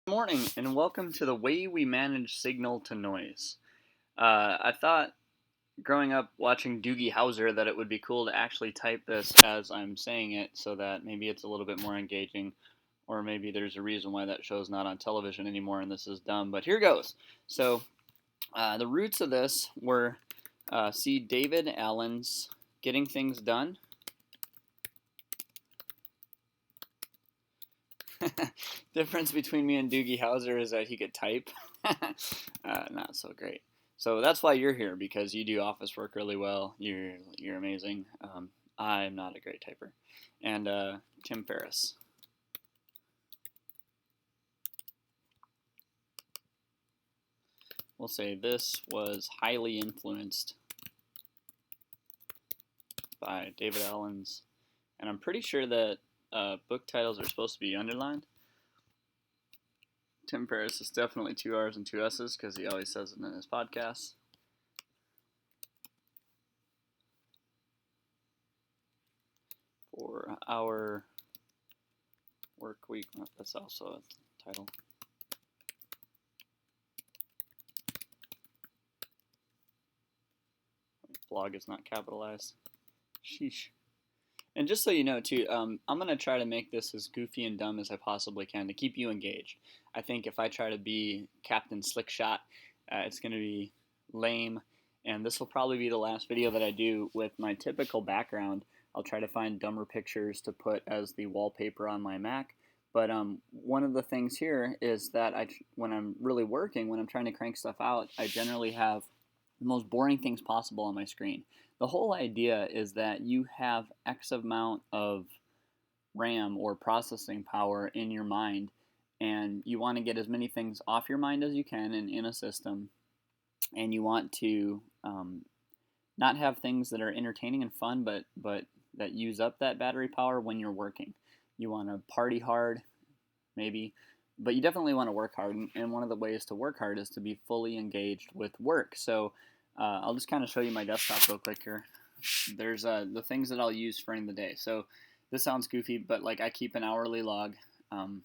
Good morning and welcome to the way we manage signal to noise. I thought growing up watching Doogie Howser that it would be cool to actually type this as I'm saying it so that maybe it's a little bit more engaging, or maybe there's a reason why that show's not on television anymore and this is dumb, but here goes. So the roots of this were see David Allen's Getting Things Done. Difference between me and Doogie Howser is that he could type. Not so great. So that's why you're here, because you do office work really well. You're amazing. I'm not a great typer. And Tim Ferriss. We'll say this was highly influenced by David Allen's, and I'm pretty sure that book titles are supposed to be underlined. Tim Ferriss is definitely 2 R's and 2 S's because he always says it in his podcasts. For our work week, that's also a title. Blog is not capitalized. Sheesh. And just so you know, too, I'm going to try to make this as goofy and dumb as I possibly can to keep you engaged. I think if I try to be Captain Slickshot, it's going to be lame, and this will probably be the last video that I do with my typical background. I'll try to find dumber pictures to put as the wallpaper on my Mac. But one of the things here is that when I'm really working, when I'm trying to crank stuff out, I generally have the most boring things possible on my screen. The whole idea is that you have X amount of RAM or processing power in your mind, and you want to get as many things off your mind as you can and in a system, and you want to not have things that are entertaining and fun, but that use up that battery power when you're working. You want to party hard, maybe, but you definitely want to work hard, and one of the ways to work hard is to be fully engaged with work. So I'll just kind of show you my desktop real quick here. There's the things that I'll use for the day. So this sounds goofy, but like I keep an hourly log. I'm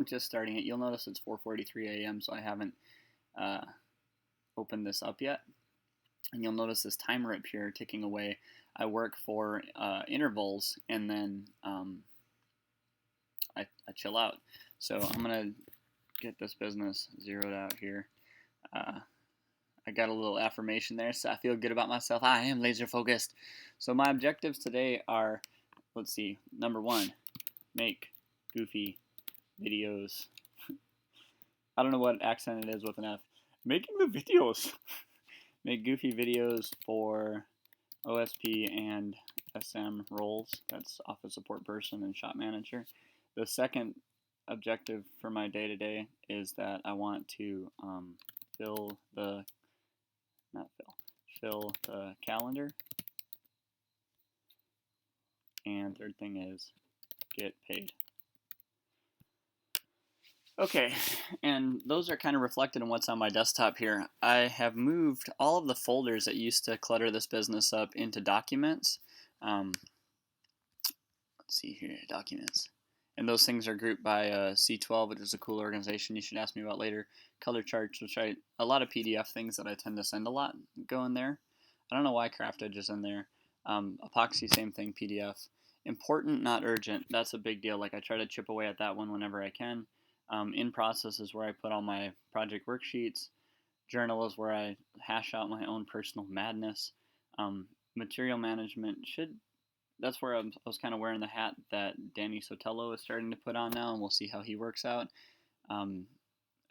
just starting it. You'll notice it's 4:43 a.m., so I haven't opened this up yet. And you'll notice this timer up here ticking away. I work for intervals, and then I chill out. So I'm going to get this business zeroed out here. I got a little affirmation there, so I feel good about myself. I am laser focused. So my objectives today are, let's see, number 1, make goofy videos. I don't know what accent it is with an F. Making the videos. Make goofy videos for OSP and SM roles. That's office support person and shop manager. The second objective for my day-to-day is that I want to fill the calendar. And third thing is get paid. Okay, and those are kind of reflected in what's on my desktop here. I have moved all of the folders that used to clutter this business up into documents. Let's see here, documents. And those things are grouped by C12, which is a cool organization you should ask me about later. Color charts, which a lot of PDF things that I tend to send a lot go in there. I don't know why Craft Edge is in there. Epoxy, same thing, PDF. Important, not urgent. That's a big deal. Like I try to chip away at that one whenever I can. In process is where I put all my project worksheets. Journal is where I hash out my own personal madness. Material management that's where I was kind of wearing the hat that Danny Sotelo is starting to put on now, and we'll see how he works out. And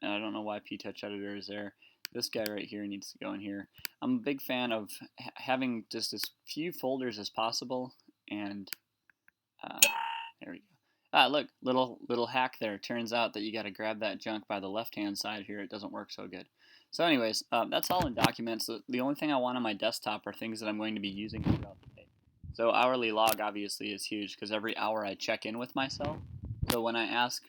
I don't know why P-Touch Editor is there. This guy right here needs to go in here. I'm a big fan of having just as few folders as possible, and there we go. Look, little hack there. Turns out that you got to grab that junk by the left-hand side here. It doesn't work so good. So anyways, that's all in documents. The only thing I want on my desktop are things that I'm going to be using throughout the day. So hourly log obviously is huge because every hour I check in with myself. So when I ask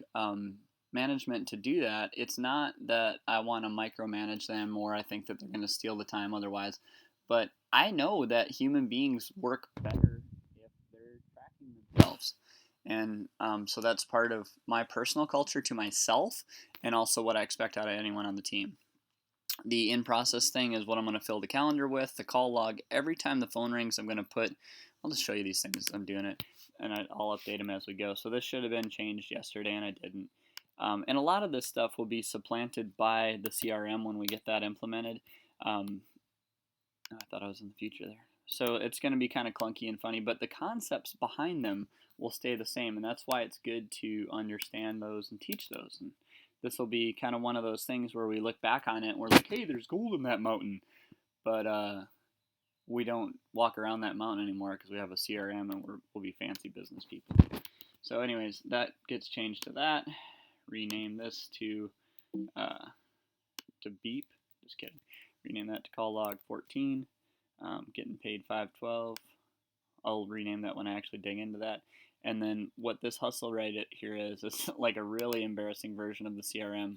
management to do that, it's not that I want to micromanage them or I think that they're going to steal the time otherwise. But I know that human beings work better if they're tracking themselves. And so that's part of my personal culture to myself, and also what I expect out of anyone on the team. The in-process thing is what I'm going to fill the calendar with. The call log, every time the phone rings, I'm going to put, I'll just show you these things as I'm doing it, and I'll update them as we go. So this should have been changed yesterday, and I didn't. And a lot of this stuff will be supplanted by the CRM when we get that implemented. I thought I was in the future there. So it's going to be kind of clunky and funny, but the concepts behind them will stay the same, and that's why it's good to understand those and teach those. And this will be kind of one of those things where we look back on it and we're like, hey, there's gold in that mountain. But we don't walk around that mountain anymore because we have a CRM and we'll be fancy business people. So anyways, that gets changed to that. Rename this to beep. Just kidding. Rename that to call log 14. Getting paid 512. I'll rename that when I actually dig into that. And then what this hustle right here is like a really embarrassing version of the CRM,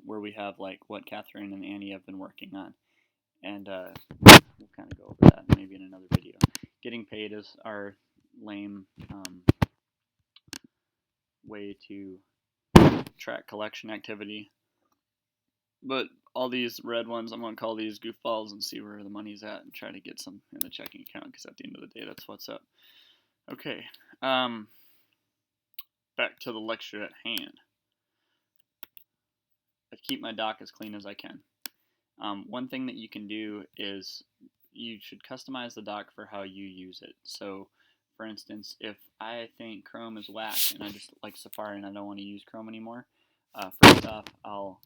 where we have like what Catherine and Annie have been working on. And we'll kind of go over that maybe in another video. Getting paid is our lame way to track collection activity. But all these red ones, I'm going to call these goofballs and see where the money's at and try to get some in the checking account, because at the end of the day, that's what's up. Okay, back to the lecture at hand. I keep my dock as clean as I can. One thing that you can do is you should customize the dock for how you use it. So, for instance, if I think Chrome is whack and I just like Safari and I don't want to use Chrome anymore, first off, I'll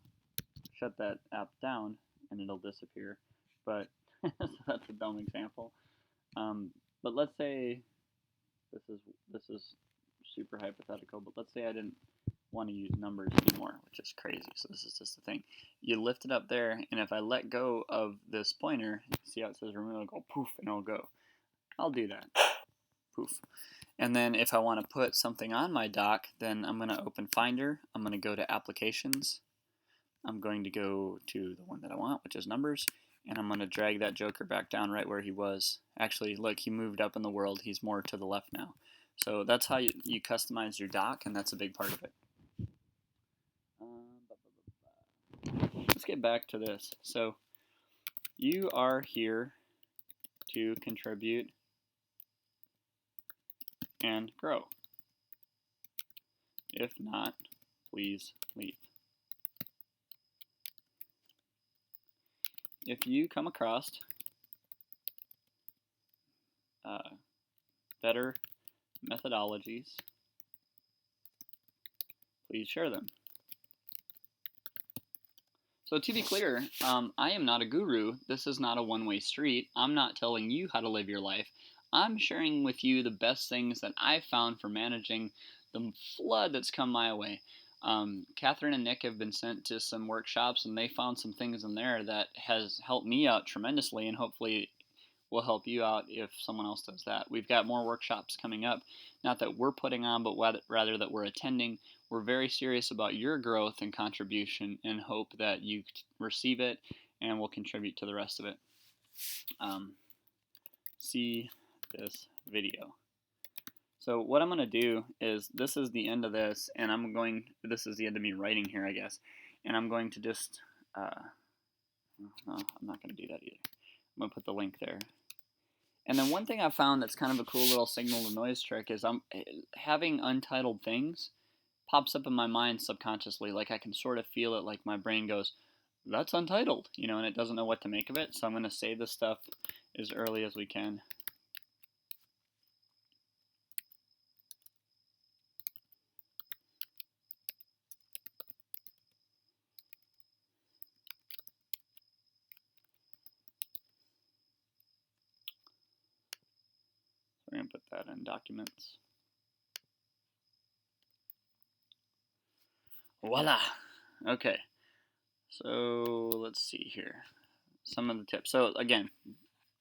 shut that app down and it'll disappear. But so that's a dumb example. But let's say this is super hypothetical, but let's say I didn't want to use numbers anymore, which is crazy. So this is just the thing. You lift it up there, and if I let go of this pointer, see how it says remove, it'll go poof, and it'll go. I'll do that. Poof. And then if I want to put something on my dock, then I'm going to open Finder. I'm going to go to Applications. I'm going to go to the one that I want, which is Numbers, and I'm going to drag that joker back down right where he was. Actually, look, he moved up in the world. He's more to the left now. So that's how you customize your dock, and that's a big part of it. Let's get back to this. So you are here to contribute and grow. If not, please leave. If you come across better methodologies, please share them. So to be clear, I am not a guru. This is not a one-way street. I'm not telling you how to live your life. I'm sharing with you the best things that I've found for managing the flood that's come my way. Catherine and Nick have been sent to some workshops, and they found some things in there that has helped me out tremendously, and hopefully will help you out if someone else does that. We've got more workshops coming up, not that we're putting on, but rather that we're attending. We're very serious about your growth and contribution, and hope that you receive it and will contribute to the rest of it. See this video. So what I'm going to do is, this is the end of this, and this is the end of me writing here, I guess, and I'm going to just, no, I'm not going to do that either. I'm going to put the link there. And then one thing I found that's kind of a cool little signal to noise trick is having untitled things pops up in my mind subconsciously. Like I can sort of feel it, like my brain goes, that's untitled, and it doesn't know what to make of it. So I'm going to say this stuff as early as we can. We're going to put that in documents. Voila! Okay, so let's see here. Some of the tips. So again,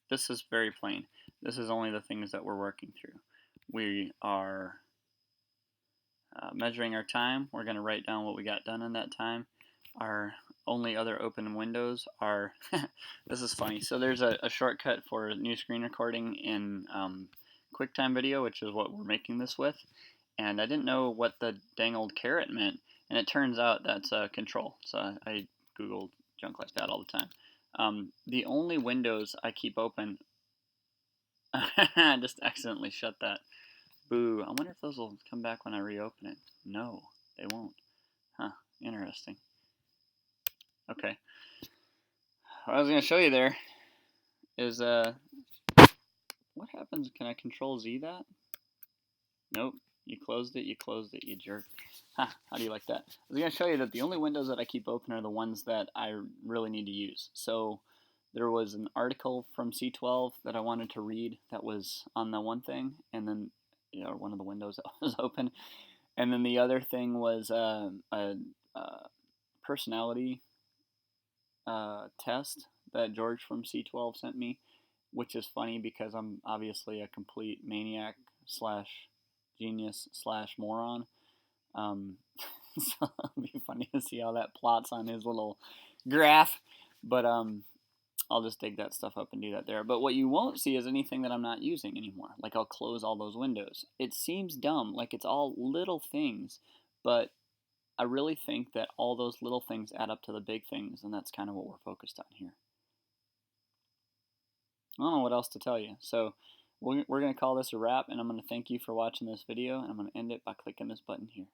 this is very plain. This is only the things that we're working through. We are measuring our time. We're going to write down what we got done in that time. Our only other open windows are, this is funny, so there's a shortcut for new screen recording in QuickTime video, which is what we're making this with, and I didn't know what the dang old caret meant, and it turns out that's control. So I Googled junk like that all the time. The only windows I keep open, I just accidentally shut that. Boo. I wonder if those will come back when I reopen it. No, they won't. Huh, interesting. Okay. What I was going to show you there is, what happens? Can I control Z that? Nope. You closed it, you jerk. Huh, how do you like that? I was going to show you that the only windows that I keep open are the ones that I really need to use. So there was an article from C12 that I wanted to read that was on the one thing, and then, one of the windows that was open. And then the other thing was a personality test that George from C12 sent me, which is funny because I'm obviously a complete maniac slash genius slash moron. So it'll be funny to see how that plots on his little graph. But I'll just dig that stuff up and do that there. But what you won't see is anything that I'm not using anymore. Like I'll close all those windows. It seems dumb, like it's all little things, but I really think that all those little things add up to the big things, and that's kind of what we're focused on here. I don't know what else to tell you. So we're going to call this a wrap, and I'm going to thank you for watching this video, and I'm going to end it by clicking this button here.